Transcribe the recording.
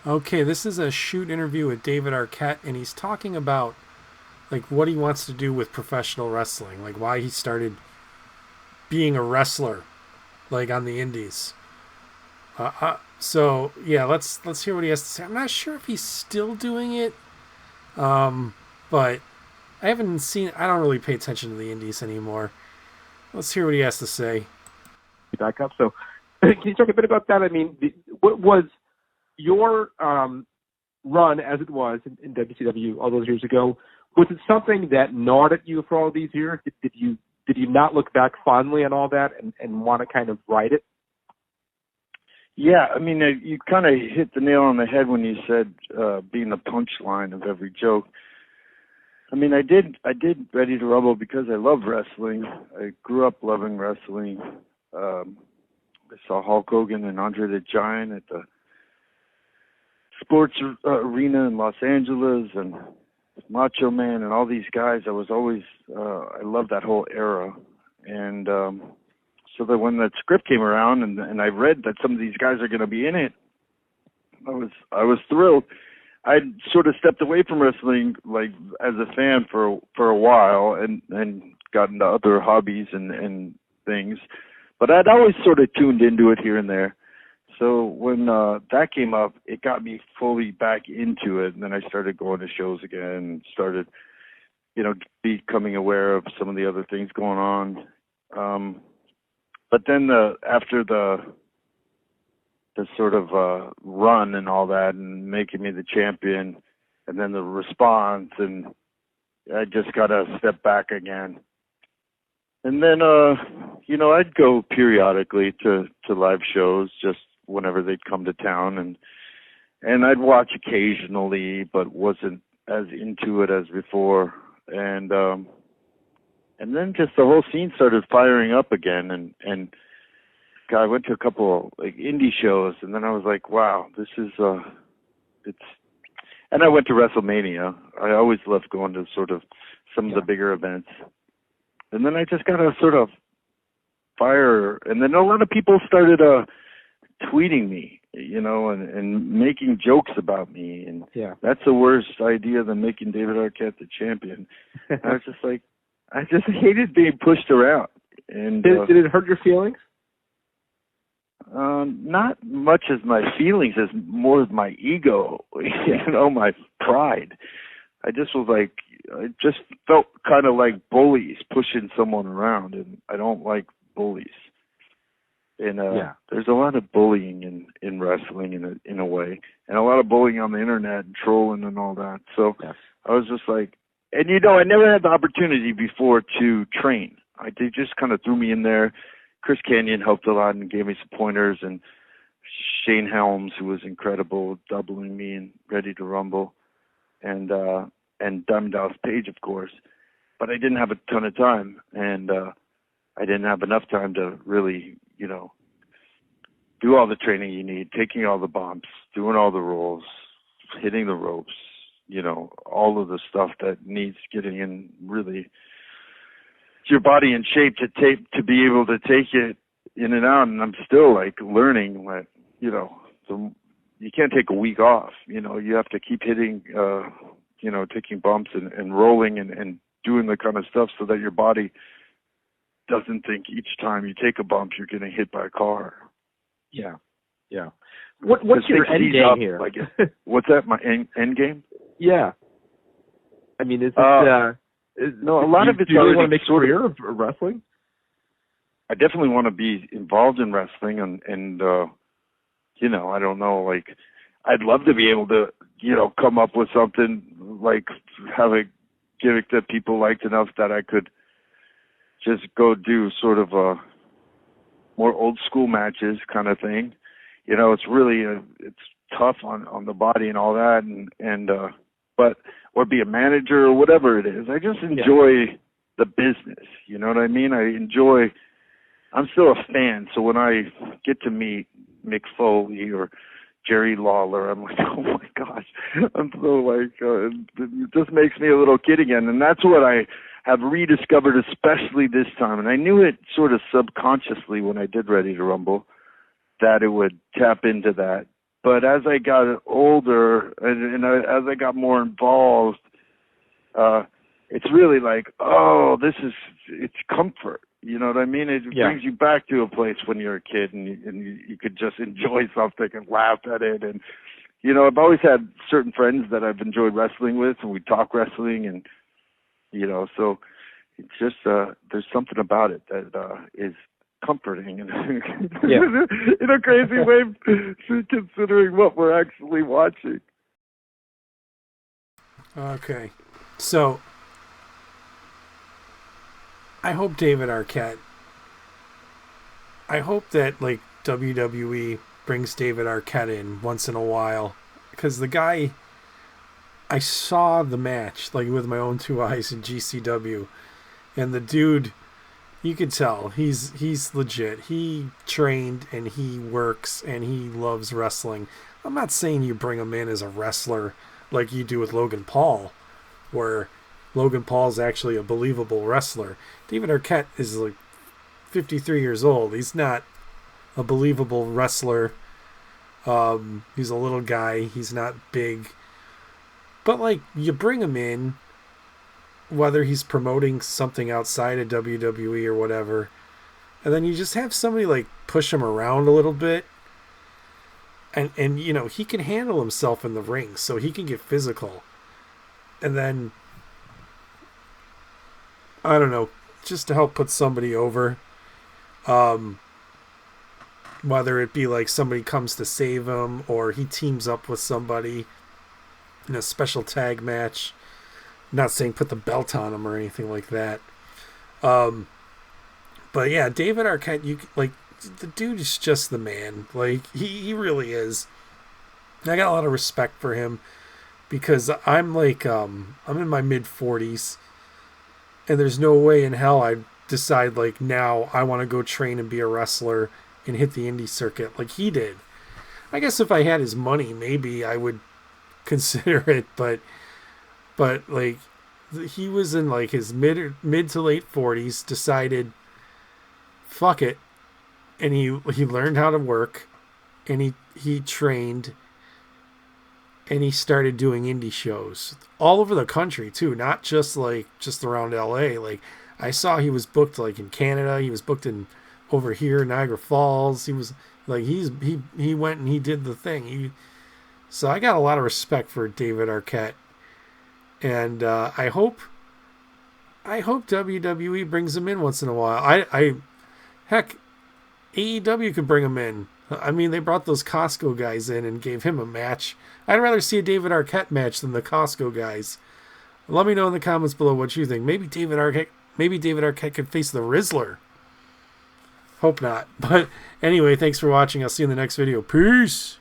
Okay, this is a shoot interview with David Arquette, and he's talking about like what he wants to do with professional wrestling, like why he started being a wrestler, like on the indies. So yeah, let's hear what he has to say. I'm not sure if he's still doing it, but I haven't seen. I don't really pay attention to the indies anymore. Let's hear what he has to say. Back up. So, can you talk a bit about that? I mean, what was your run as it was in WCW all those years ago? Was it something that gnawed at you for all these years? Did you not look back fondly on all that and want to kind of write it? Yeah, I mean, you kind of hit the nail on the head when you said being the punchline of every joke. I mean, I did Ready to Rumble because I love wrestling. I grew up loving wrestling. I saw Hulk Hogan and Andre the Giant at the sports arena in Los Angeles, and Macho Man and all these guys. I was always I loved that whole era, and so that when that script came around and I read that some of these guys are going to be in it, I was thrilled. I'd sort of stepped away from wrestling, like as a fan for a while, and got into other hobbies and things, but I'd always sort of tuned into it here and there. So when that came up, it got me fully back into it, and then I started going to shows again, and started, becoming aware of some of the other things going on. But then after the sort of run and all that, and making me the champion, and then the response, and I just got to step back again. And then, I'd go periodically to live shows, just whenever they'd come to town, and I'd watch occasionally, but wasn't as into it as before. And then just the whole scene started firing up again, and God, I went to a couple like indie shows, and then I was like, wow, this is it's. And I went to WrestleMania. I always loved going to sort of some of the bigger events. And then I just got a sort of fire, and then a lot of people started tweeting me, and making jokes about me, and that's the worst idea than making David Arquette the champion. I was just like, I just hated being pushed around. And did it hurt your feelings? Not much as my feelings, as more as my ego, my pride. I just was like, I just felt kind of like bullies pushing someone around, and I don't like bullies. And there's a lot of bullying in wrestling in a way, and a lot of bullying on the internet and trolling and all that. So I was just like, and I never had the opportunity before to train. They just kind of threw me in there. Chris Kanyon helped a lot and gave me some pointers, and Shane Helms, who was incredible, doubling me in Ready to Rumble, and Diamond Dallas Page, of course. But I didn't have a ton of time, and I didn't have enough time to really, do all the training you need, taking all the bumps, doing all the rolls, hitting the ropes, all of the stuff that needs getting in really your body in shape to be able to take it in and out. And I'm still like learning what, you can't take a week off, you have to keep hitting, taking bumps and rolling and doing the kind of stuff so that your body doesn't think each time you take a bump you're getting hit by a car. Yeah. What's your end game here? Like, what's that? My end game? Yeah. I mean, is it? No, a lot of it's. Do you really want to make a career of wrestling? I definitely want to be involved in wrestling, and I don't know. Like, I'd love to be able to, come up with something like have a gimmick that people liked enough that I could just go do sort of a more old school matches kind of thing. It's really it's tough on the body and all that, and but or be a manager or whatever it is. I just enjoy the business. You know what I mean? I'm still a fan, so when I get to meet Mick Foley or Jerry Lawler, I'm like, oh my gosh, I'm so like, it just makes me a little kid again, and that's what I have rediscovered, especially this time. And I knew it sort of subconsciously when I did Ready to Rumble, that it would tap into that But as I got older as I got more involved, it's really like, oh, it's comfort. You know what I mean? It brings you back to a place when you're a kid and you could just enjoy something and laugh at it. And, you know, I've always had certain friends that I've enjoyed wrestling with, and we talk wrestling, and, you know, so it's just, there's something about it that is comforting and in a crazy way, considering what we're actually watching. Okay. So, I hope David Arquette, I hope that, like, WWE brings David Arquette in once in a while, because the guy, I saw the match, like, with my own two eyes in GCW, and the dude, you could tell, he's legit. He trained, and he works, and he loves wrestling. I'm not saying you bring him in as a wrestler like you do with Logan Paul, where Logan Paul's actually a believable wrestler. David Arquette is like 53 years old. He's not a believable wrestler. He's a little guy. He's not big. But, like, you bring him in, whether he's promoting something outside of WWE or whatever, and then you just have somebody, like, push him around a little bit. And you know, he can handle himself in the ring, so he can get physical. And then, I don't know, just to help put somebody over. Whether it be like somebody comes to save him, or he teams up with somebody in a special tag match. I'm not saying put the belt on him or anything like that. But yeah, David Arquette, the dude is just the man. Like, he really is. And I got a lot of respect for him, because I'm like, I'm in my mid-40s, and there's no way in hell I'd decide, like, now I want to go train and be a wrestler and hit the indie circuit like he did. I guess if I had his money, maybe I would consider it, but like, he was in like his mid to late 40s, decided, fuck it, and he learned how to work, and he trained, and he started doing indie shows all over the country too, not just around LA. Like, I saw he was booked like in Canada, he was booked in over here, Niagara Falls. He was like, he went and he did the thing. So I got a lot of respect for David Arquette, and I hope WWE brings him in once in a while. Heck, AEW could bring him in. I mean, they brought those Costco guys in and gave him a match. I'd rather see a David Arquette match than the Costco guys. Let me know in the comments below what you think. Maybe David Arquette could face the Rizzler. Hope not. But anyway, thanks for watching. I'll see you in the next video. Peace.